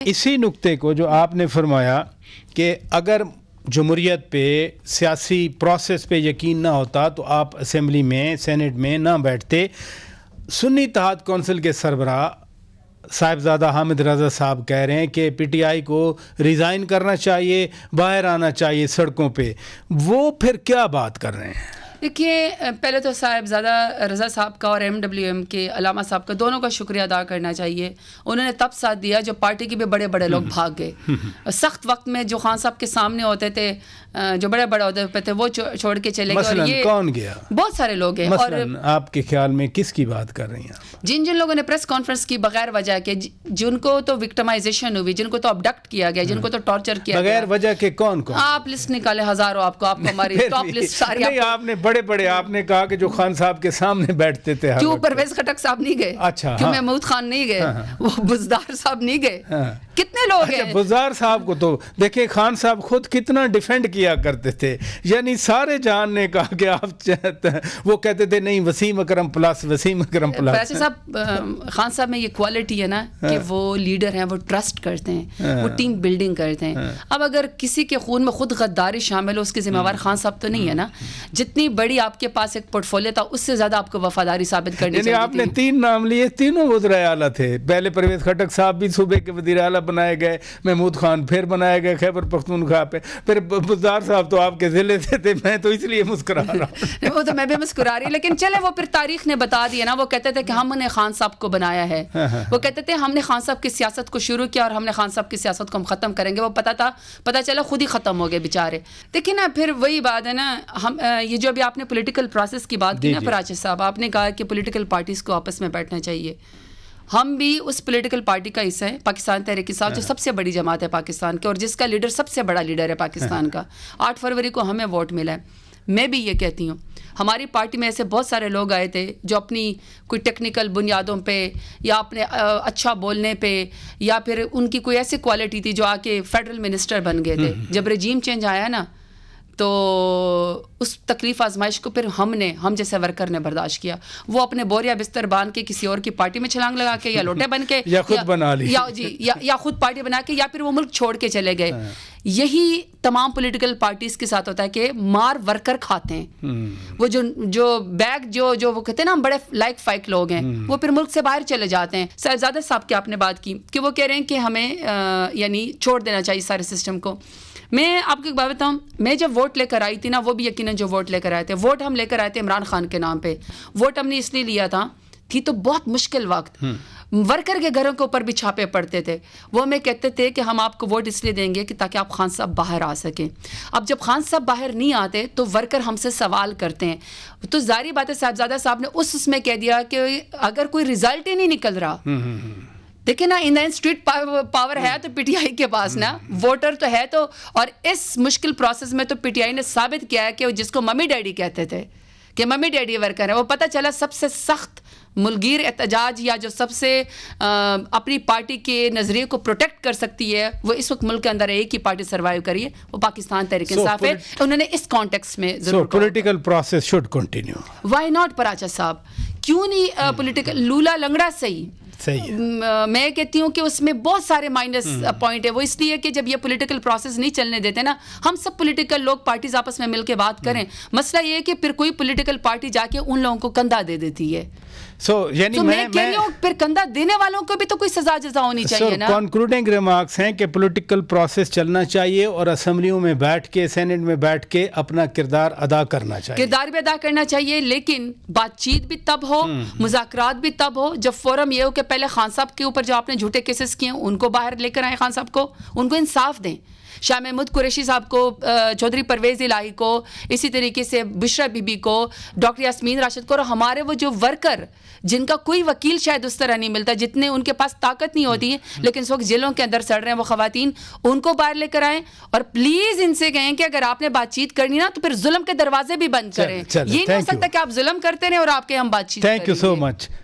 اسی نقطے کو جو آپ نے فرمایا کہ اگر جمہوریت پہ سیاسی پروسیس پہ یقین نہ ہوتا تو آپ اسمبلی میں سینٹ میں نہ بیٹھتے. سنی اتحاد کونسل کے سربراہ صاحبزادہ حامد رضا صاحب کہہ رہے ہیں کہ پی ٹی آئی کو ریزائن کرنا چاہیے, باہر آنا چاہیے سڑکوں پہ. وہ پھر کیا بات کر رہے ہیں؟ دیکھیے, پہلے تو صاحبزادہ رضا صاحب کا اور MWM کے علامہ صاحب کا دونوں کا شکریہ ادا کرنا چاہیے. انہوں نے تب ساتھ دیا جو پارٹی کے بھی بڑے بڑے لوگ بھاگ گئے. سخت وقت میں جو خان صاحب کے سامنے ہوتے تھے, جو بڑے بڑے عہدے پہ تھے, وہ چھوڑ کے چلے گئے. مثلاً کون گیا؟ بہت سارے لوگ ہیں. اور آپ کے خیال میں کس کی بات کر رہی ہیں؟ جن لوگوں نے پریس کانفرنس کی بغیر وجہ کے, جن کو تو وکٹمائزیشن ہوئی, جن کو تو ابڈکٹ کیا گیا, جن کو تو ٹارچر کیا گیا. بغیر وجہ کے کون کون؟ آپ لسٹ نکالے ہزاروں, آپ کو ہماری ٹاپ لسٹ ساری. نہیں, آپ نے بڑے آپ نے کہا کہ جو خان صاحب کے سامنے بیٹھتے تھے. کیوں پرویز خٹک صاحب نہیں گئے؟ اچھا, کیوں محمود خان نہیں گئے؟ وہ بزدار صاحب نہیں گئے؟ کتنے لوگ ہیں. بزدار صاحب کو تو دیکھیں, خان صاحب خود کتنا ڈیفینڈ کیا کرتے تھے. یعنی سارے جان نے کہا کہ آپ وہ کہتے تھے نہیں وسیم اکرم پلس, وسیم اکرم پلس. ویسے صاحب, خان صاحب میں یہ کوالٹی ہے نا کہ وہ لیڈر ہیں, وہ ٹرسٹ کرتے ہیں, وہ ٹیم بلڈنگ کرتے ہیں. اب اگر کسی کے خون میں خود غداری شامل ہو, اس کے ذمہ وار خان صاحب تو نہیں ہے نا. جتنی بڑی آپ کے پاس ایک پورٹ فولیو تھا, اس سے زیادہ آپ کو وفاداری ثابت کرنی چاہیے. آپ نے 3 نام لیے, تینوں وزیر اعلیٰ تھے. پہلے پرویز خٹک صاحب بھی صوبے کے وزیر اعلیٰ بنائے گئے, محمود خان پھر بنائے گئے خیبر پختونخوا پہ, پھر بزدار صاحب تو آپ کے ضلع سے تھے. میں تو اس لیے مسکرا رہا ہوں. وہ تو میں بھی مسکرا رہی, لیکن چلے وہ پھر تاریخ نے بتا دیا نا. وہ کہتے تھے کہ ہم نے خان صاحب کو بنایا ہے. وہ کہتے تھے ہم نے خان صاحب کی سیاست کو شروع کیا اور ہم نے خان صاحب کی سیاست کو ہم ختم کریں گے. وہ پتا چلا خود ہی ختم ہو گئے بیچارے. دیکھیں نا, پھر وہی بات ہے نا, ہم یہ جو ابھی آپ نے پولیٹیکل پروسیس کی بات کی نا پراچے صاحب, آپ نے کہا کہ پولیٹیکل پارٹیز کو آپس میں بیٹھنا چاہیے. ہم بھی اس پولیٹیکل پارٹی کا حصہ ہیں, پاکستان تحریک انصاف, جو سب سے بڑی جماعت ہے پاکستان کے, اور جس کا لیڈر سب سے بڑا لیڈر ہے پاکستان کا. 8 فروری کو ہمیں ووٹ ملا ہے. میں بھی یہ کہتی ہوں, ہماری پارٹی میں ایسے بہت سارے لوگ آئے تھے جو اپنی کوئی ٹیکنیکل بنیادوں پہ یا اپنے اچھا بولنے پہ یا پھر ان کی کوئی ایسی کوالٹی تھی جو آ کے فیڈرل منسٹر بن گئے تھے. جب رجیم چینج آیا نا, تو اس تکلیف آزمائش کو پھر ہم جیسے ورکر نے برداشت کیا. وہ اپنے بوریا بستر باندھ کے کسی اور کی پارٹی میں چھلانگ لگا کے, یا لوٹے بن کے, یا خود بنا لی, یا خود پارٹی بنا کے, یا پھر وہ ملک چھوڑ کے چلے گئے. یہی تمام پولیٹیکل پارٹیز کے ساتھ ہوتا ہے کہ مار ورکر کھاتے ہیں. وہ جو بیگ جو وہ کہتے ہیں نا, ہم بڑے لائک فائک لوگ ہیں, وہ پھر ملک سے باہر چلے جاتے ہیں. صاحبزادہ صاحب کی آپ نے بات کی کہ وہ کہہ رہے ہیں کہ ہمیں یعنی چھوڑ دینا چاہیے سارے سسٹم کو. میں آپ کو ایک بات بتاؤں, میں جب ووٹ لے کر آئی تھی نا, وہ بھی یقیناً جو ووٹ لے کر آئے تھے, ووٹ ہم لے کر آئے تھے عمران خان کے نام پہ. ووٹ ہم نے اس لیے لیا تھی تو بہت مشکل وقت, ورکر کے گھروں کے اوپر بھی چھاپے پڑتے تھے. وہ ہمیں کہتے تھے کہ ہم آپ کو ووٹ اس لیے دیں گے کہ تاکہ آپ خان صاحب باہر آ سکیں. اب جب خان صاحب باہر نہیں آتے تو ورکر ہم سے سوال کرتے ہیں. تو ظاہری بات ہے, صاحبزادہ صاحب نے اس میں کہہ دیا کہ اگر کوئی رزلٹ ہی نہیں نکل رہا, دیکھیں نا, ان اسٹریٹ پاور ہے تو پی ٹی آئی کے پاس نا, ووٹر تو ہے تو. اور اس مشکل پروسیس میں تو پی ٹی آئی نے ثابت کیا ہے کہ جس کو ممی ڈیڈی کہتے تھے کہ ممی ڈیڈی ورکر ہے, وہ پتہ چلا سب سے سخت ملگیر احتجاج یا جو سب سے اپنی پارٹی کے نظریے کو پروٹیکٹ کر سکتی ہے, وہ اس وقت ملک کے اندر ایک ہی پارٹی سروائیو کری ہے, وہ پاکستان تحریک انصاف ہے. انہوں نے اس کانٹیکسٹ میں ضرور political process should continue. Why not Paracha صاحب, کیوں نہیں پولیٹیکل لولا لنگڑا صحیح. میں کہتی ہوں کہ اس میں بہت سارے مائنس پوائنٹ ہے. وہ اس لیے کہ جب یہ پولیٹیکل پروسیس نہیں چلنے دیتے نا, ہم سب پولیٹیکل لوگ پارٹیز آپس میں مل کے بات کریں. مسئلہ یہ ہے کہ پھر کوئی پولیٹیکل پارٹی جا کے ان لوگوں کو کندھا دے دیتی ہے. یعنی میں کہہ رہی ہوں پھر کندھا دینے والوں کو بھی تو کوئی سزا جزا ہونی چاہیے نا. کنکلوڈنگ ریمارکس ہیں کہ پولیٹیکل پروسیس چلنا چاہیے اور اسمبلیوں میں بیٹھ کے, سینٹ میں بیٹھ کے اپنا کردار ادا کرنا چاہیے. کردار بھی ادا کرنا چاہیے, لیکن بات چیت بھی تب ہو, مذاکرات بھی تب ہو جب فورم یہ ہو کہ پہلے خان صاحب کے اوپر جو آپ نے جھوٹے کیسز کیے ہیں ان کو باہر لے کر آئے, خان صاحب کو ان کو انصاف دیں. شاہ محمود قریشی صاحب کو, چودھری پرویز الہی کو, اسی طریقے سے بشرا بی بی کو, ڈاکٹر یاسمین راشد کو, اور ہمارے وہ جو ورکر جن کا کوئی وکیل شاید اس طرح نہیں ملتا, جتنے ان کے پاس طاقت نہیں ہوتی ہے لیکن اس وقت جیلوں کے اندر سڑ رہے ہیں وہ خواتین, ان کو باہر لے کر آئیں. اور پلیز ان سے کہیں کہ اگر آپ نے بات چیت کرنی نا تو پھر ظلم کے دروازے بھی بند کریں. یہ نہیں ہو سکتا کہ آپ ظلم کرتے رہیں اور آپ کے ہم بات چیت. Thank you so much.